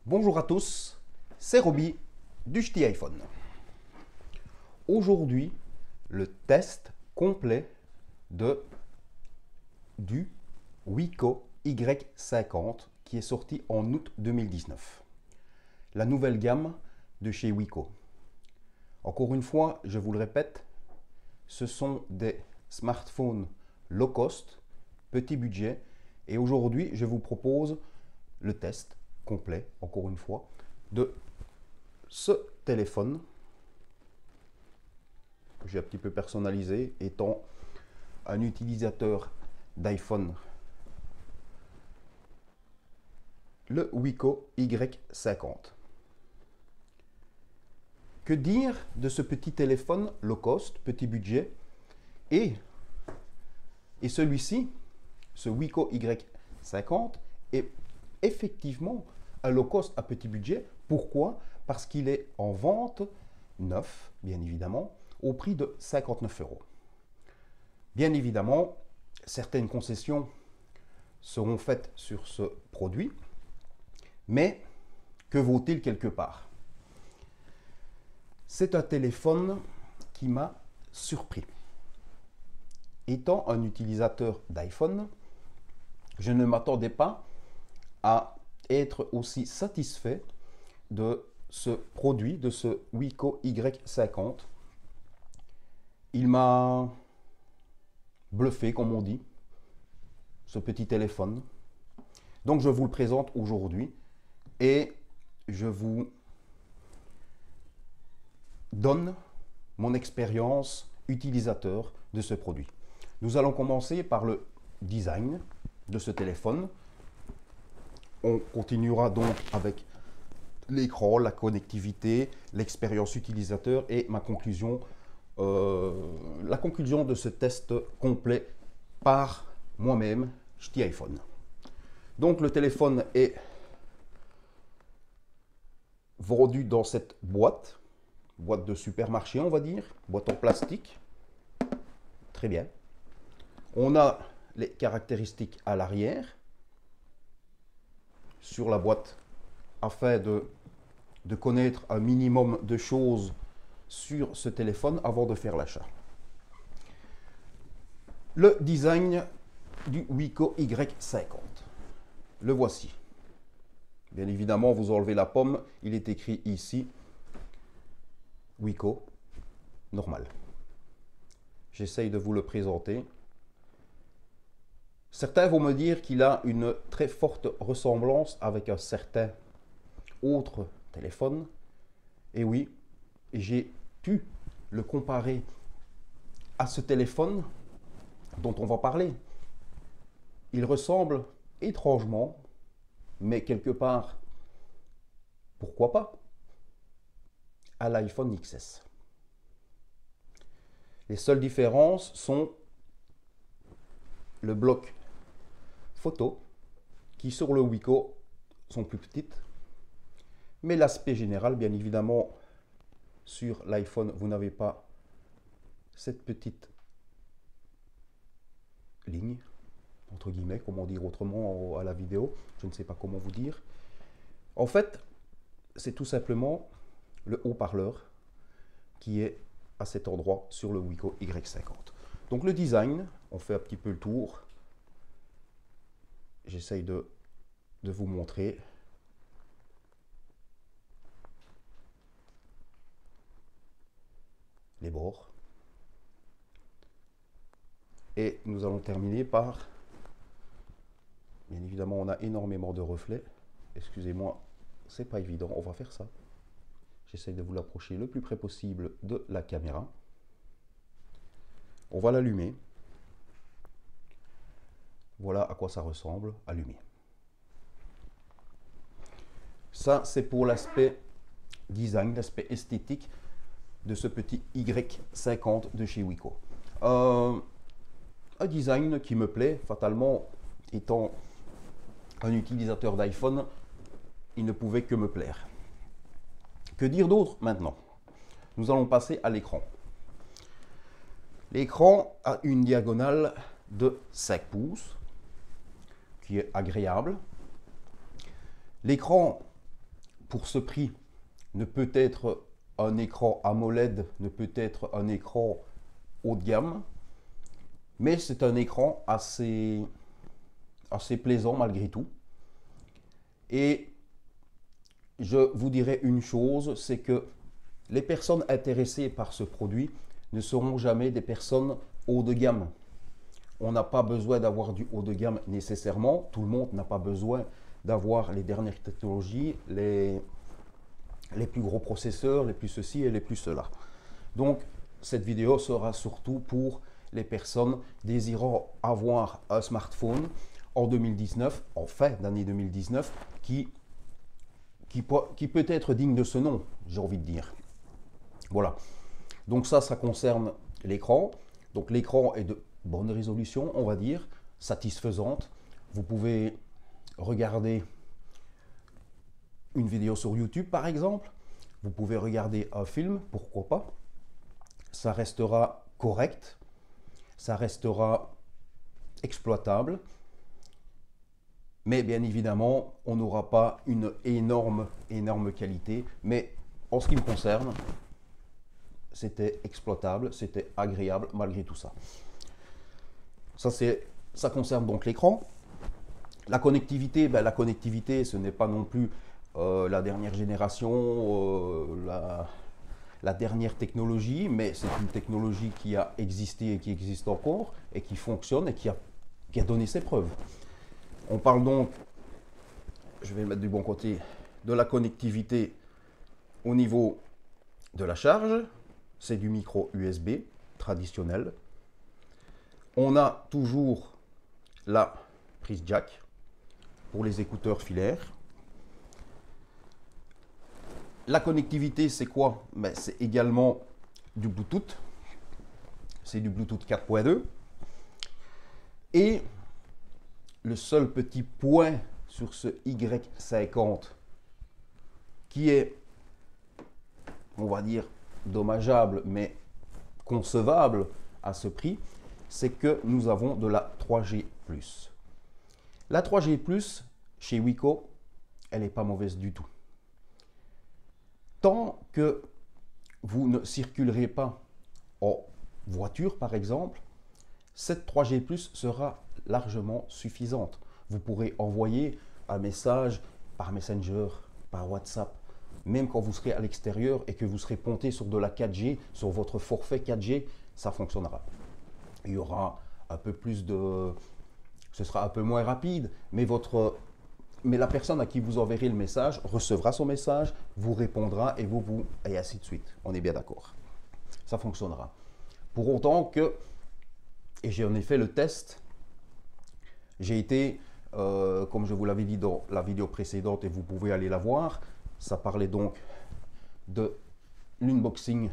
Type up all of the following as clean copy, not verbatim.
Bonjour à tous, c'est Roby du Ch'ti iPhone. Aujourd'hui, le test complet du Wiko Y50 qui est sorti en août 2019. La nouvelle gamme de chez Wiko. Encore une fois, je vous le répète, ce sont des smartphones low cost, petit budget. Et aujourd'hui, je vous propose le test complet, encore une fois, de ce téléphone que j'ai un petit peu personnalisé, étant un utilisateur d'iPhone, le Wiko Y50. Que dire de ce petit téléphone low cost, petit budget, et celui-ci, ce Wiko Y50, est effectivement un low cost à petit budget. Pourquoi? Parce qu'il est en vente neuf, bien évidemment, au prix de 59 €. Bien évidemment, certaines concessions seront faites sur ce produit, mais que vaut-il quelque part? C'est un téléphone qui m'a surpris. Étant un utilisateur d'iPhone, je ne m'attendais pas à être aussi satisfait de ce produit, de ce Wiko Y50. Il m'a bluffé, comme on dit, ce petit téléphone. Donc je vous le présente aujourd'hui et je vous donne mon expérience utilisateur de ce produit. Nous allons commencer par le design de ce téléphone. On continuera donc avec l'écran, la connectivité, l'expérience utilisateur et ma conclusion, la conclusion de ce test complet par moi-même, Ch'ti iPhone. Donc le téléphone est vendu dans cette boîte de supermarché, on va dire, boîte en plastique. Très bien. On a les caractéristiques à l'arrière sur la boîte afin de connaître un minimum de choses sur ce téléphone avant de faire l'achat. Le design du Wiko Y50. Le voici. Bien évidemment, vous enlevez la pomme, il est écrit ici Wiko normal. J'essaye de vous le présenter. Certains vont me dire qu'il a une très forte ressemblance avec un certain autre téléphone. Et oui, j'ai pu le comparer à ce téléphone dont on va parler. Il ressemble étrangement, mais quelque part, pourquoi pas, à l'iPhone XS. Les seules différences sont le bloc photo, qui sur le Wiko sont plus petites, mais l'aspect général, bien évidemment, sur l'iPhone, vous n'avez pas cette petite ligne, entre guillemets, comment dire autrement à la vidéo, je ne sais pas comment vous dire. En fait, c'est tout simplement le haut-parleur qui est à cet endroit sur le Wiko Y50. Donc le design, on fait un petit peu le tour. J'essaye de vous montrer. Les bords. Et nous allons terminer par, bien évidemment, on a énormément de reflets. Excusez-moi, c'est pas évident, on va faire ça. J'essaye de vous l'approcher le plus près possible de la caméra. On va l'allumer. Voilà à quoi ça ressemble, allumé. Ça, c'est pour l'aspect design, l'aspect esthétique de ce petit Y50 de chez Wiko. Un design qui me plaît, fatalement, étant un utilisateur d'iPhone, il ne pouvait que me plaire. Que dire d'autre maintenant? Nous allons passer à l'écran. L'écran a une diagonale de 5 pouces, qui est agréable. L'écran pour ce prix, ne peut être un écran AMOLED, ne peut être un écran haut de gamme, mais c'est un écran assez plaisant malgré tout. Et je vous dirais une chose, c'est que les personnes intéressées par ce produit ne seront jamais des personnes haut de gamme. On n'a pas besoin d'avoir du haut de gamme nécessairement. Tout le monde n'a pas besoin d'avoir les dernières technologies, les plus gros processeurs, les plus ceci et les plus cela. Donc, cette vidéo sera surtout pour les personnes désirant avoir un smartphone en 2019, en fin d'année 2019, qui peut être digne de ce nom, j'ai envie de dire. Voilà. Donc ça concerne l'écran. Donc l'écran est de bonne résolution, on va dire, satisfaisante. Vous pouvez regarder une vidéo sur YouTube, par exemple. Vous pouvez regarder un film, pourquoi pas. Ça restera correct. Ça restera exploitable. Mais bien évidemment, on n'aura pas une énorme qualité. Mais en ce qui me concerne, c'était exploitable, c'était agréable malgré tout ça. Ça concerne donc l'écran. La connectivité, la connectivité, ce n'est pas non plus la dernière génération, la dernière technologie, mais c'est une technologie qui a existé et qui existe encore, et qui fonctionne et qui a donné ses preuves. On parle donc, je vais le mettre du bon côté, de la connectivité au niveau de la charge. C'est du micro USB traditionnel. On a toujours la prise jack pour les écouteurs filaires. La connectivité, c'est quoi? C'est également du Bluetooth. C'est du Bluetooth 4.2. Et le seul petit point sur ce Y50 qui est, on va dire, dommageable, mais concevable à ce prix, c'est que nous avons de la 3G+. La 3G+, chez Wiko, elle n'est pas mauvaise du tout. Tant que vous ne circulerez pas en voiture, par exemple, cette 3G+ sera largement suffisante. Vous pourrez envoyer un message par Messenger, par WhatsApp, même quand vous serez à l'extérieur et que vous serez ponté sur de la 4G, sur votre forfait 4G, ça fonctionnera. Il y aura un peu plus de... Ce sera un peu moins rapide, mais la personne à qui vous enverrez le message recevra son message, vous répondra et ainsi de suite. On est bien d'accord. Ça fonctionnera. Pour autant que, et j'en ai fait le test, j'ai été, comme je vous l'avais dit dans la vidéo précédente et vous pouvez aller la voir, ça parlait donc de l'unboxing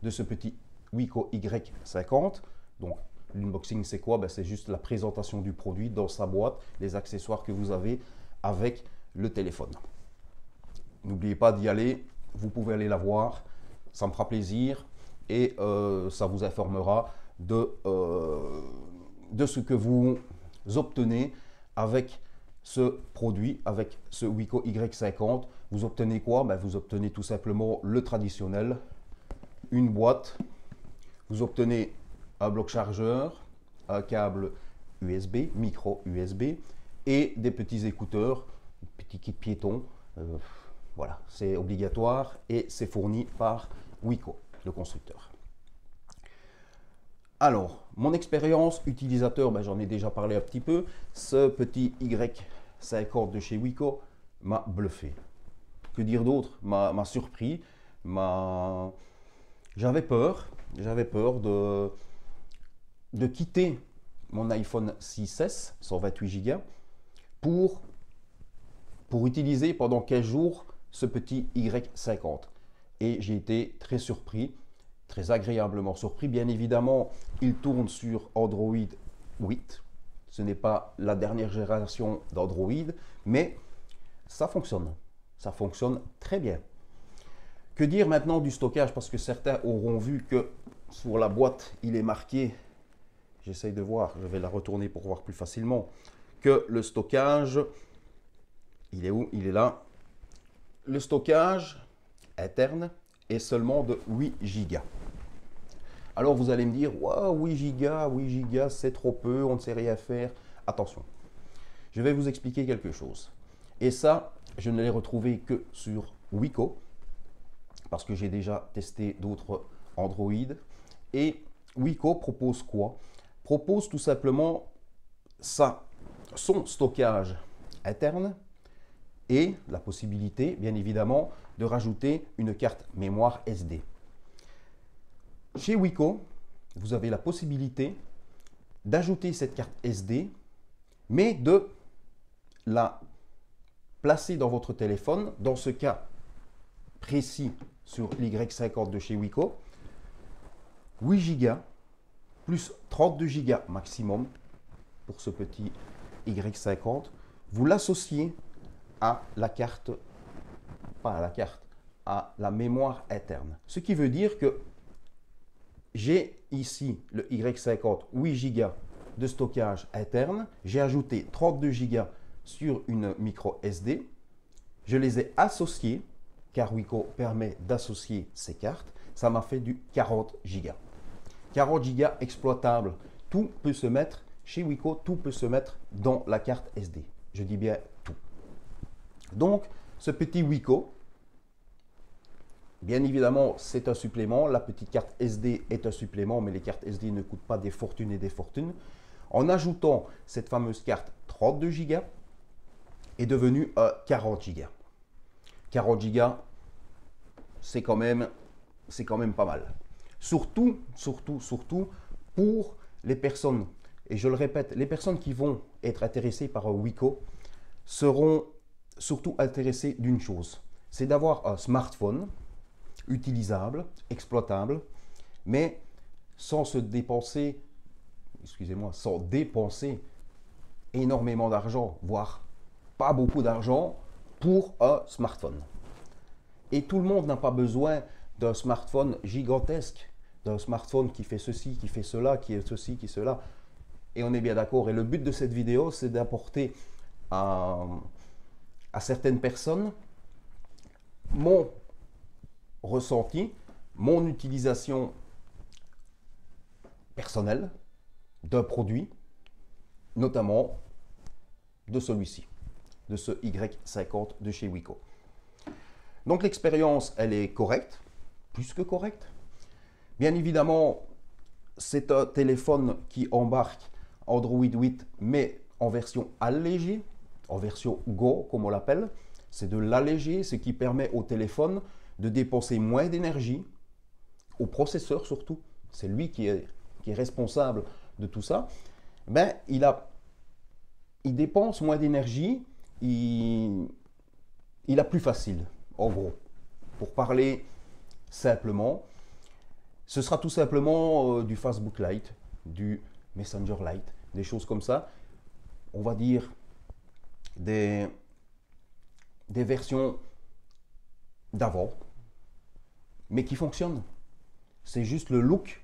de ce petit Wiko Y50. Donc l'unboxing, c'est quoi? C'est juste la présentation du produit dans sa boîte, les accessoires que vous avez avec le téléphone. N'oubliez pas d'y aller, vous pouvez aller la voir, ça me fera plaisir et ça vous informera de ce que vous obtenez avec ce produit, avec ce Wiko Y50. Vous obtenez quoi? Vous obtenez tout simplement le traditionnel, une boîte, vous obtenez un bloc chargeur, un câble USB, micro USB et des petits écouteurs, petit kit piéton. Voilà, c'est obligatoire et c'est fourni par Wiko, le constructeur. Alors, mon expérience utilisateur, j'en ai déjà parlé un petit peu. Ce petit Y50 de chez Wiko m'a bluffé. Que dire d'autre? M'a surpris. J'avais peur de quitter mon iPhone 6S 128 Go pour utiliser pendant 15 jours ce petit Y50. Et j'ai été très surpris, très agréablement surpris. Bien évidemment, il tourne sur Android 8. Ce n'est pas la dernière génération d'Android, mais ça fonctionne. Ça fonctionne très bien. Que dire maintenant du stockage? Parce que certains auront vu que sur la boîte, il est marqué, j'essaye de voir, je vais la retourner pour voir plus facilement, que le stockage, il est où? Il est là. le stockage interne est seulement de 8 Go. Alors vous allez me dire, wow, 8 Go, c'est trop peu, on ne sait rien faire. Attention, je vais vous expliquer quelque chose. Et ça, je ne l'ai retrouvé que sur Wiko, parce que j'ai déjà testé d'autres Android. Et Wiko propose quoi? Propose tout simplement son stockage interne et la possibilité, bien évidemment, de rajouter une carte mémoire SD. Chez Wiko, vous avez la possibilité d'ajouter cette carte SD, mais de la placer dans votre téléphone. Dans ce cas précis sur l'Y50 de chez Wiko, 8 Go plus 32 Go maximum pour ce petit Y50. Vous l'associez à la carte, pas à la carte, à la mémoire interne. Ce qui veut dire que j'ai ici le Y50 8 Go de stockage interne. J'ai ajouté 32 Go sur une micro SD. Je les ai associés, car Wiko permet d'associer ces cartes. Ça m'a fait du 40 Go. 40 Go exploitable. Tout peut se mettre, chez Wiko, tout peut se mettre dans la carte SD. Je dis bien tout. Donc, ce petit Wiko, bien évidemment, c'est un supplément. La petite carte SD est un supplément, mais les cartes SD ne coûtent pas des fortunes et des fortunes. En ajoutant cette fameuse carte 32 Go, est devenue 40 Go. 40 Go, c'est quand même pas mal. Surtout pour les personnes, et je le répète, les personnes qui vont être intéressées par Wiko seront surtout intéressées d'une chose, c'est d'avoir un smartphone utilisable, exploitable, mais sans se dépenser, sans dépenser énormément d'argent, voire pas beaucoup d'argent pour un smartphone. Et tout le monde n'a pas besoin d'un smartphone gigantesque, d'un smartphone qui fait ceci, qui fait cela, qui est ceci, qui est cela. Et on est bien d'accord. Et le but de cette vidéo, c'est d'apporter à certaines personnes mon ressenti, mon utilisation personnelle d'un produit, notamment de celui-ci, de ce Y50 de chez Wiko. Donc l'expérience, elle est correcte, plus que correcte. Bien évidemment, c'est un téléphone qui embarque Android 8, mais en version allégée, en version Go, comme on l'appelle. C'est de l'allégé, ce qui permet au téléphone de dépenser moins d'énergie, au processeur surtout. C'est lui qui est responsable de tout ça. Ben, il dépense moins d'énergie, il a plus facile, en gros. Pour parler simplement, ce sera tout simplement du Facebook Lite, du Messenger Lite, des choses comme ça. On va dire des versions d'avant, mais qui fonctionnent. C'est juste le look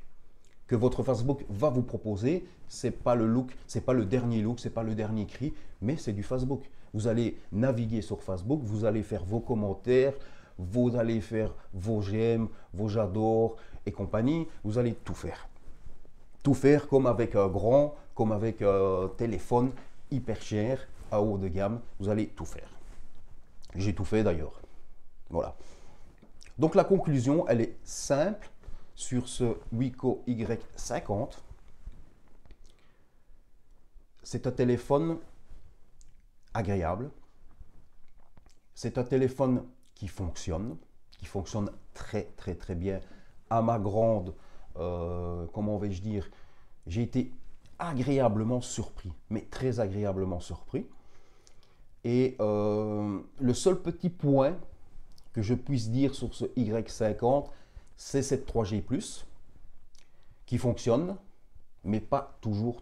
que votre Facebook va vous proposer. C'est pas le look, c'est pas le dernier look, c'est pas le dernier cri, mais c'est du Facebook. Vous allez naviguer sur Facebook, vous allez faire vos commentaires, vous allez faire vos j'aime, vos j'adore et compagnie. Vous allez tout faire. Tout faire comme avec un comme avec un téléphone hyper cher, à haut de gamme. Vous allez tout faire. J'ai tout fait d'ailleurs. Voilà. Donc la conclusion, elle est simple sur ce Wiko Y50. C'est un téléphone agréable. C'est un téléphone qui fonctionne très bien. À ma grande, comment vais-je dire, j'ai été agréablement surpris, mais très agréablement surpris. Et le seul petit point que je puisse dire sur ce Y50, c'est cette 3G+, qui fonctionne, mais pas toujours.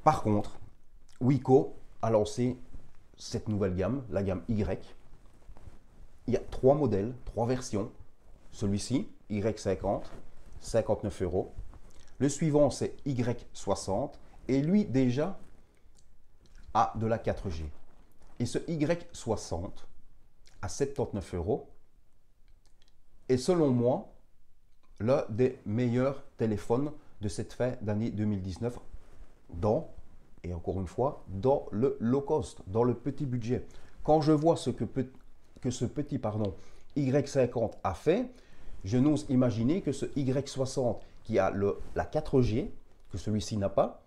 Par contre, Wiko a lancé cette nouvelle gamme, la gamme Y. Il y a 3 modèles, 3 versions. Celui-ci, Y50, 59 €. Le suivant, c'est Y60. Et lui, déjà, a de la 4G. Et ce Y60 à 79 € est selon moi l'un des meilleurs téléphones de cette fin d'année 2019 et encore une fois, dans le low cost, dans le petit budget. Quand je vois ce que ce petit Y50 a fait, je n'ose imaginer que ce Y60 qui a la 4G, que celui-ci n'a pas,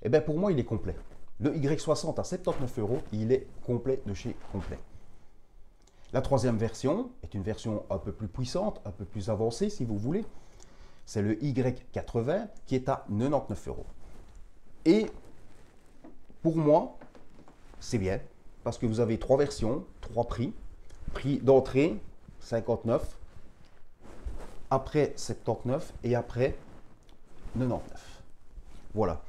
eh bien pour moi il est complet. Le Y60 à 79 €, il est complet de chez complet. La troisième version est une version un peu plus puissante, un peu plus avancée si vous voulez. C'est le Y80 qui est à 99 €. Et pour moi, c'est bien parce que vous avez trois versions, trois prix. Prix d'entrée 59, après 79 et après 99. Voilà.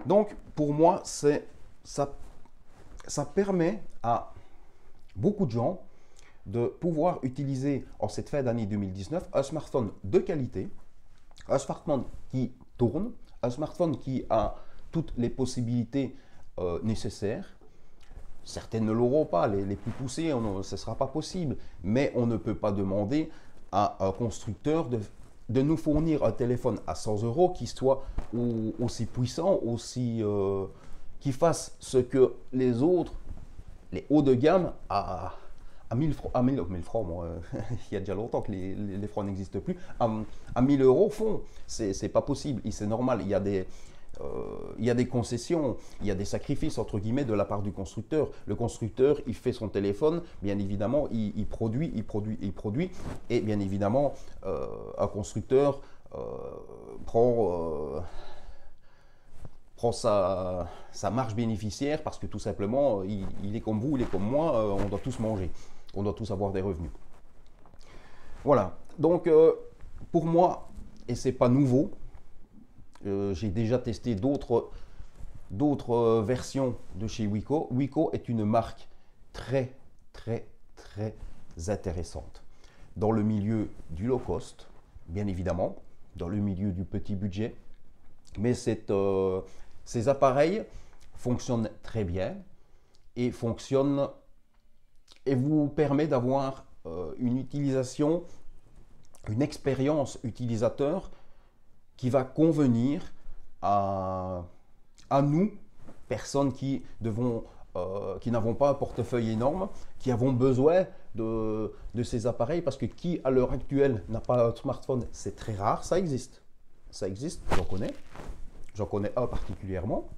Donc pour moi, ça permet à beaucoup de gens de pouvoir utiliser en cette fin d'année 2019 un smartphone de qualité, un smartphone qui tourne, un smartphone qui a toutes les possibilités nécessaires. Certaines ne l'auront pas, les plus poussées, ce ne sera pas possible, mais on ne peut pas demander à un constructeur de nous fournir un téléphone à 100 € qui soit aussi puissant, qui fasse ce que les autres, les hauts de gamme, à 1000 francs, moi, il y a déjà longtemps que les francs n'existent plus, à 1000 € font. C'est pas possible, c'est normal, il y a des concessions, il y a des sacrifices entre guillemets de la part du constructeur. Le constructeur, il fait son téléphone, bien évidemment, il produit, et bien évidemment, un constructeur prend sa marge bénéficiaire parce que tout simplement, il est comme vous, il est comme moi, on doit tous manger, on doit tous avoir des revenus. Voilà, donc pour moi, et c'est pas nouveau, j'ai déjà testé d'autres versions de chez Wiko. Wiko est une marque très intéressante dans le milieu du low cost, bien évidemment, dans le milieu du petit budget. Mais ces appareils fonctionnent très bien et vous permet d'avoir une utilisation, une expérience utilisateur qui va convenir à nous, personnes qui n'avons pas un portefeuille énorme, qui avons besoin de ces appareils, parce que qui à l'heure actuelle n'a pas un smartphone, c'est très rare, ça existe, j'en connais un particulièrement,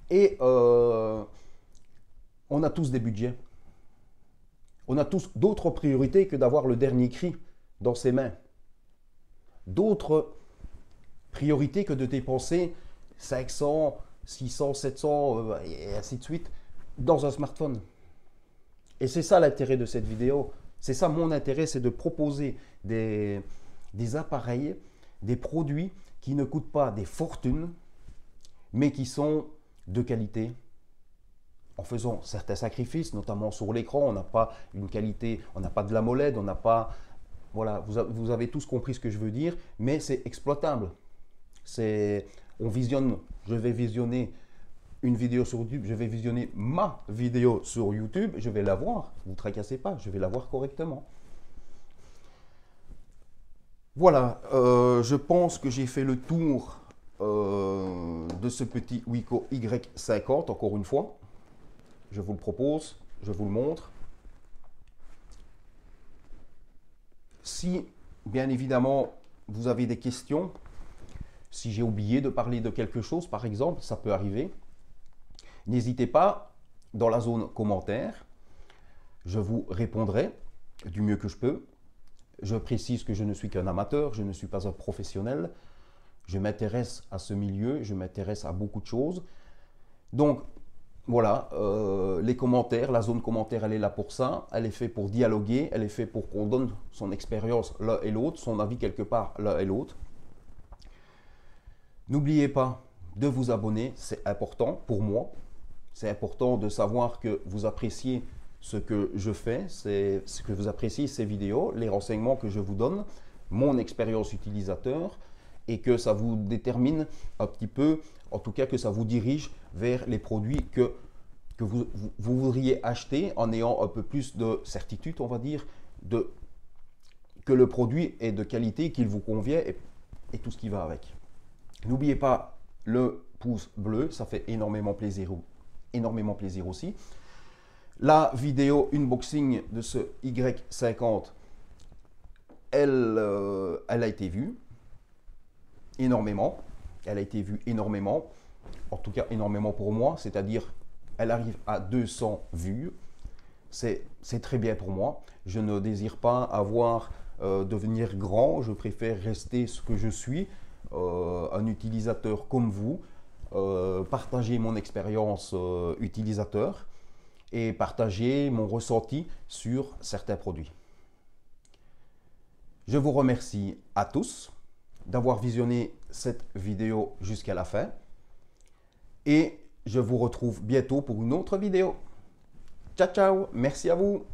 et on a tous des budgets, on a tous d'autres priorités que d'avoir le dernier cri dans ses mains, d'autres priorités que de dépenser 500, 600, 700 et ainsi de suite dans un smartphone. Et c'est ça l'intérêt de cette vidéo. C'est ça mon intérêt, c'est de proposer des appareils, des produits qui ne coûtent pas des fortunes, mais qui sont de qualité. En faisant certains sacrifices, notamment sur l'écran, on n'a pas une qualité, on n'a pas de l'AMOLED, on n'a pas... Voilà, vous avez tous compris ce que je veux dire, mais c'est exploitable. Je vais visionner une vidéo sur YouTube, je vais visionner ma vidéo sur YouTube, je vais la voir, ne vous tracassez pas, je vais la voir correctement. Voilà, je pense que j'ai fait le tour de ce petit Wiko Y50, encore une fois. Je vous le propose, je vous le montre. Si, bien évidemment, vous avez des questions, si j'ai oublié de parler de quelque chose, par exemple, ça peut arriver, n'hésitez pas dans la zone commentaire, je vous répondrai du mieux que je peux. Je précise que je ne suis qu'un amateur, je ne suis pas un professionnel, je m'intéresse à ce milieu, je m'intéresse à beaucoup de choses. Donc, voilà, les commentaires, la zone commentaire, elle est là pour ça, elle est faite pour dialoguer, elle est faite pour qu'on donne son expérience l'un et l'autre, son avis quelque part l'un et l'autre. N'oubliez pas de vous abonner, c'est important pour moi, c'est important de savoir que vous appréciez ce que je fais, c'est ce que vous appréciez ces vidéos, les renseignements que je vous donne, mon expérience utilisateur, et que ça vous détermine un petit peu, en tout cas que ça vous dirige vers les produits que que vous voudriez acheter en ayant un peu plus de certitude, on va dire, que le produit est de qualité, qu'il vous convient et tout ce qui va avec. N'oubliez pas le pouce bleu, ça fait énormément plaisir aussi. La vidéo unboxing de ce Y50, elle a été vue énormément. Elle a été vue énormément, en tout cas énormément pour moi, c'est-à-dire elle arrive à 200 vues. C'est très bien pour moi. Je ne désire pas devenir grand, je préfère rester ce que je suis, un utilisateur comme vous, partager mon expérience utilisateur et partager mon ressenti sur certains produits. Je vous remercie à tous d'avoir visionné cette vidéo jusqu'à la fin et je vous retrouve bientôt pour une autre vidéo. Ciao, ciao, merci à vous.